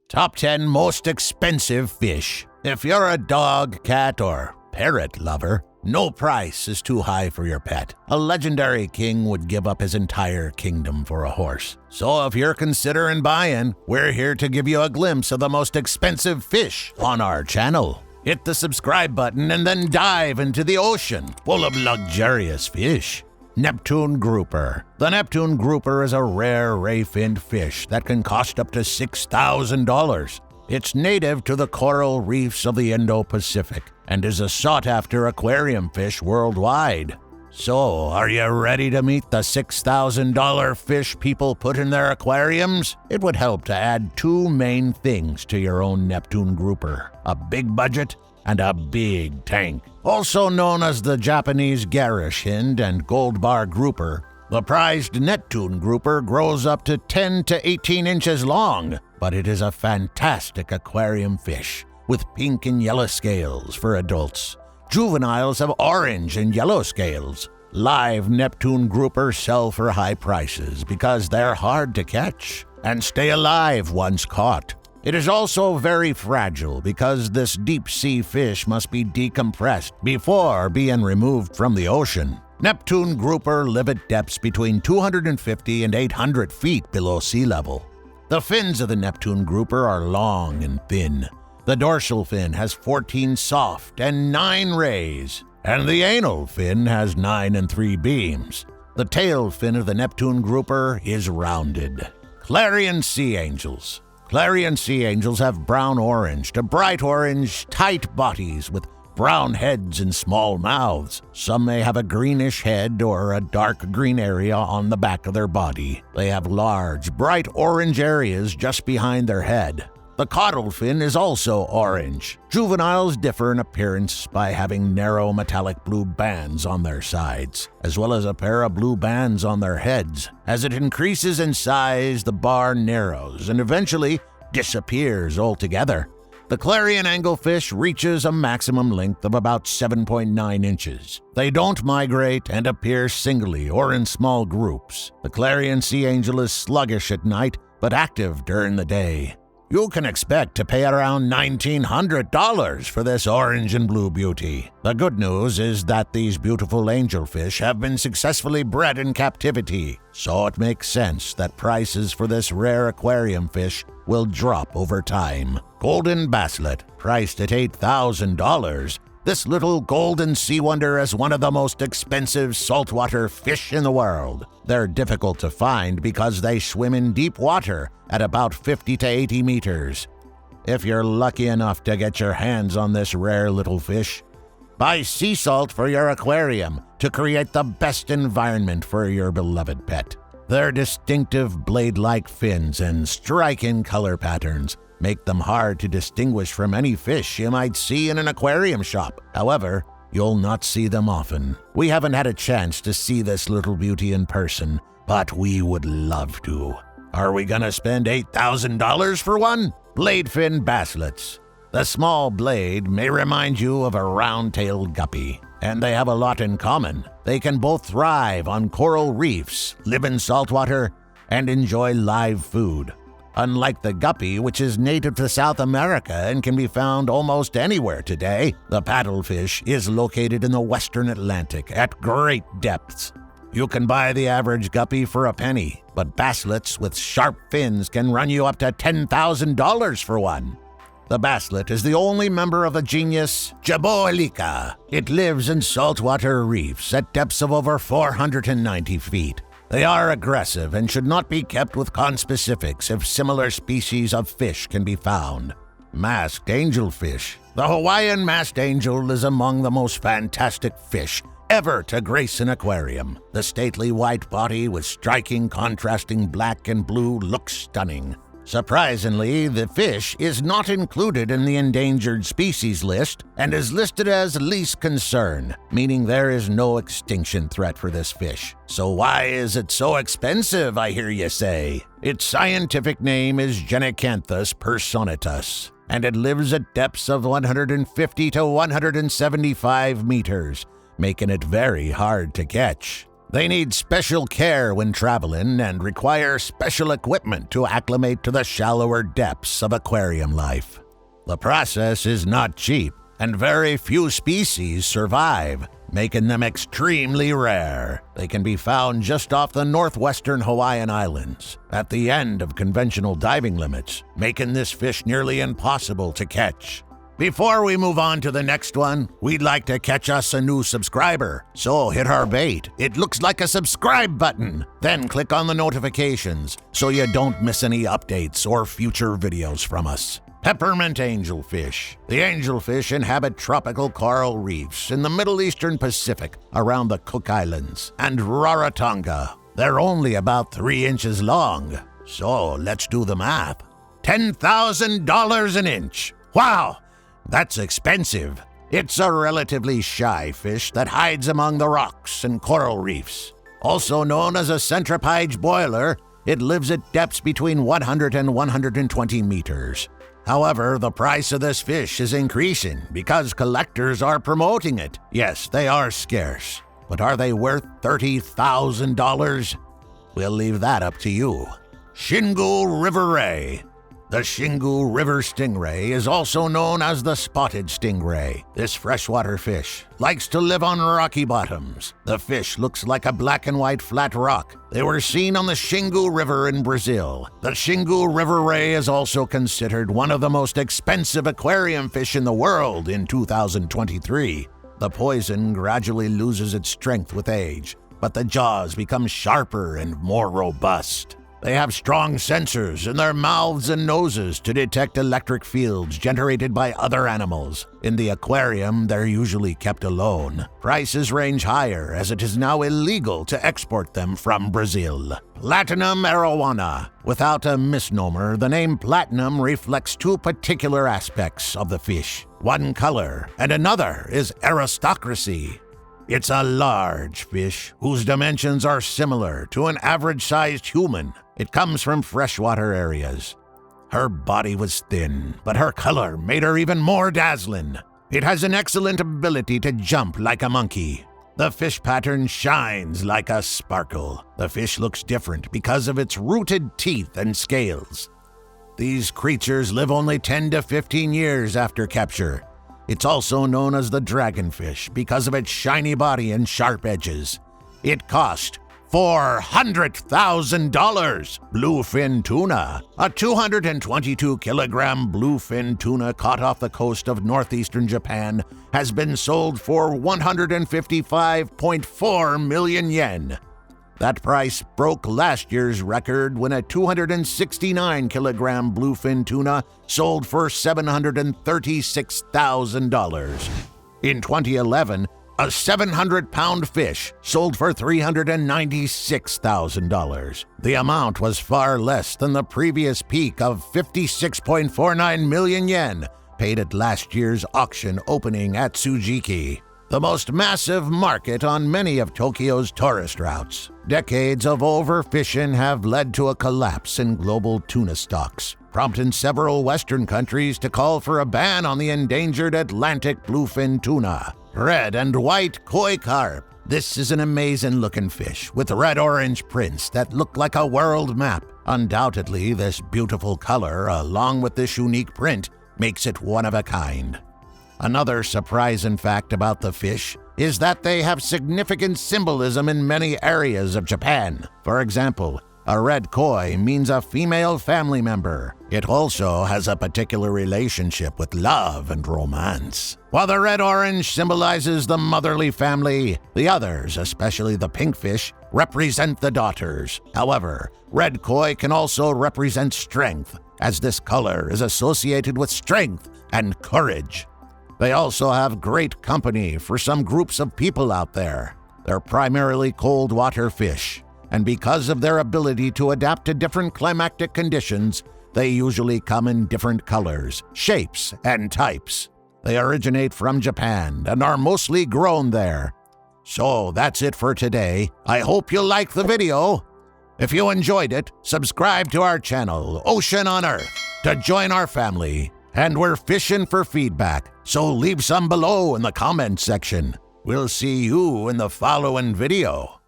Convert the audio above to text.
Top 10 most expensive fish. If you're a dog, cat, or parrot lover, no price is too high for your pet. A legendary king would give up his entire kingdom for a horse. So if you're considering buying, we're here to give you a glimpse of the most expensive fish on our channel. Hit the subscribe button and then dive into the ocean full of luxurious fish. Neptune grouper. The Neptune grouper is a rare ray-finned fish that can cost up to $6,000. It's native to the coral reefs of the Indo-Pacific and is a sought-after aquarium fish worldwide. So, are you ready to meet the $6,000 fish people put in their aquariums? It would help to add two main things to your own Neptune grouper: a big budget and a big tank. Also known as the Japanese garish hind and gold bar grouper, the prized Neptune grouper grows up to 10 to 18 inches long, but it is a fantastic aquarium fish with pink and yellow scales for adults. Juveniles have orange and yellow scales. Live Neptune groupers sell for high prices because they're hard to catch and stay alive once caught. It is also very fragile because this deep-sea fish must be decompressed before being removed from the ocean. Neptune grouper live at depths between 250 and 800 feet below sea level. The fins of the Neptune grouper are long and thin. The dorsal fin has 14 soft and 9 rays, and the anal fin has 9 and 3 beams. The tail fin of the Neptune grouper is rounded. Clarion sea angels. Clarion sea angels have brown-orange to bright-orange, tight bodies with brown heads and small mouths. Some may have a greenish head or a dark green area on the back of their body. They have large, bright orange areas just behind their head. The caudal fin is also orange. Juveniles differ in appearance by having narrow metallic blue bands on their sides, as well as a pair of blue bands on their heads. As it increases in size, the bar narrows and eventually disappears altogether. The Clarion Angelfish reaches a maximum length of about 7.9 inches. They don't migrate and appear singly or in small groups. The Clarion sea angel is sluggish at night, but active during the day. You can expect to pay around $1,900 for this orange and blue beauty. The good news is that these beautiful angelfish have been successfully bred in captivity, so it makes sense that prices for this rare aquarium fish will drop over time. Golden Basslet, priced at $8,000. This little golden sea wonder is one of the most expensive saltwater fish in the world. They're difficult to find because they swim in deep water at about 50 to 80 meters. If you're lucky enough to get your hands on this rare little fish, buy sea salt for your aquarium to create the best environment for your beloved pet. Their distinctive blade-like fins and striking color patterns make them hard to distinguish from any fish you might see in an aquarium shop. However, you'll not see them often. We haven't had a chance to see this little beauty in person, but we would love to. Are we gonna spend $8,000 for one? Bladefin Basslets. The small blade may remind you of a round-tailed guppy, and they have a lot in common. They can both thrive on coral reefs, live in saltwater, and enjoy live food. Unlike the guppy, which is native to South America and can be found almost anywhere today, the paddlefish is located in the western Atlantic at great depths. You can buy the average guppy for a penny, but basslets with sharp fins can run you up to $10,000 for one. The basslet is the only member of the genus Jaboelica. It lives in saltwater reefs at depths of over 490 feet. They are aggressive and should not be kept with conspecifics if similar species of fish can be found. Masked angelfish. The Hawaiian masked angel is among the most fantastic fish ever to grace an aquarium. The stately white body with striking contrasting black and blue looks stunning. Surprisingly, the fish is not included in the endangered species list and is listed as least concern, meaning there is no extinction threat for this fish. So why is it so expensive, I hear you say? Its scientific name is Genecanthus personitus, and it lives at depths of 150 to 175 meters, making it very hard to catch. They need special care when traveling and require special equipment to acclimate to the shallower depths of aquarium life. The process is not cheap, and very few species survive, making them extremely rare. They can be found just off the northwestern Hawaiian Islands, at the end of conventional diving limits, making this fish nearly impossible to catch. Before we move on to the next one, we'd like to catch us a new subscriber, so hit our bait. It looks like a subscribe button. Then click on the notifications so you don't miss any updates or future videos from us. Peppermint Angelfish. The angelfish inhabit tropical coral reefs in the Middle Eastern Pacific around the Cook Islands and Rarotonga. They're only about 3 inches long, so let's do the math. $10,000 an inch. Wow! That's expensive. It's a relatively shy fish that hides among the rocks and coral reefs. Also known as a centropage boiler, it lives at depths between 100 and 120 meters. However, the price of this fish is increasing because collectors are promoting it. Yes, they are scarce, but are they worth $30,000? We'll leave that up to you. Xingu River Ray. The Xingu River stingray is also known as the spotted stingray. This freshwater fish likes to live on rocky bottoms. The fish looks like a black and white flat rock. They were seen on the Xingu River in Brazil. The Xingu River ray is also considered one of the most expensive aquarium fish in the world in 2023. The poison gradually loses its strength with age, but the jaws become sharper and more robust. They have strong sensors in their mouths and noses to detect electric fields generated by other animals. In the aquarium, they're usually kept alone. Prices range higher as it is now illegal to export them from Brazil. Platinum Arowana. Without a misnomer, the name platinum reflects 2 particular aspects of the fish. One, color, and another is aristocracy. It's a large fish whose dimensions are similar to an average-sized human. It comes from freshwater areas. Her body was thin, but her color made her even more dazzling. It has an excellent ability to jump like a monkey. The fish pattern shines like a sparkle. The fish looks different because of its rooted teeth and scales. These creatures live only 10 to 15 years after capture. It's also known as the dragonfish because of its shiny body and sharp edges. It cost $400,000. Bluefin tuna. A 222-kilogram bluefin tuna caught off the coast of northeastern Japan has been sold for 155.4 million yen. That price broke last year's record when a 269-kilogram bluefin tuna sold for $736,000. In 2011, a 700-pound fish sold for $396,000. The amount was far less than the previous peak of 56.49 million yen paid at last year's auction opening at Tsujiki, the most massive market on many of Tokyo's tourist routes. Decades of overfishing have led to a collapse in global tuna stocks, prompting several Western countries to call for a ban on the endangered Atlantic bluefin tuna. Red and white koi carp. This is an amazing-looking fish with red-orange prints that look like a world map. Undoubtedly, this beautiful color, along with this unique print, makes it one of a kind. Another surprising fact about the fish is that they have significant symbolism in many areas of Japan. For example, a red koi means a female family member. It also has a particular relationship with love and romance. While the red-orange symbolizes the motherly family, the others, especially the pink fish, represent the daughters. However, red koi can also represent strength, as this color is associated with strength and courage. They also have great company for some groups of people out there. They're primarily cold water fish, and because of their ability to adapt to different climatic conditions, they usually come in different colors, shapes, and types. They originate from Japan and are mostly grown there. So that's it for today. I hope you liked the video. If you enjoyed it, subscribe to our channel, Ocean on Earth, to join our family. And we're fishing for feedback, so leave some below in the comment section. We'll see you in the following video.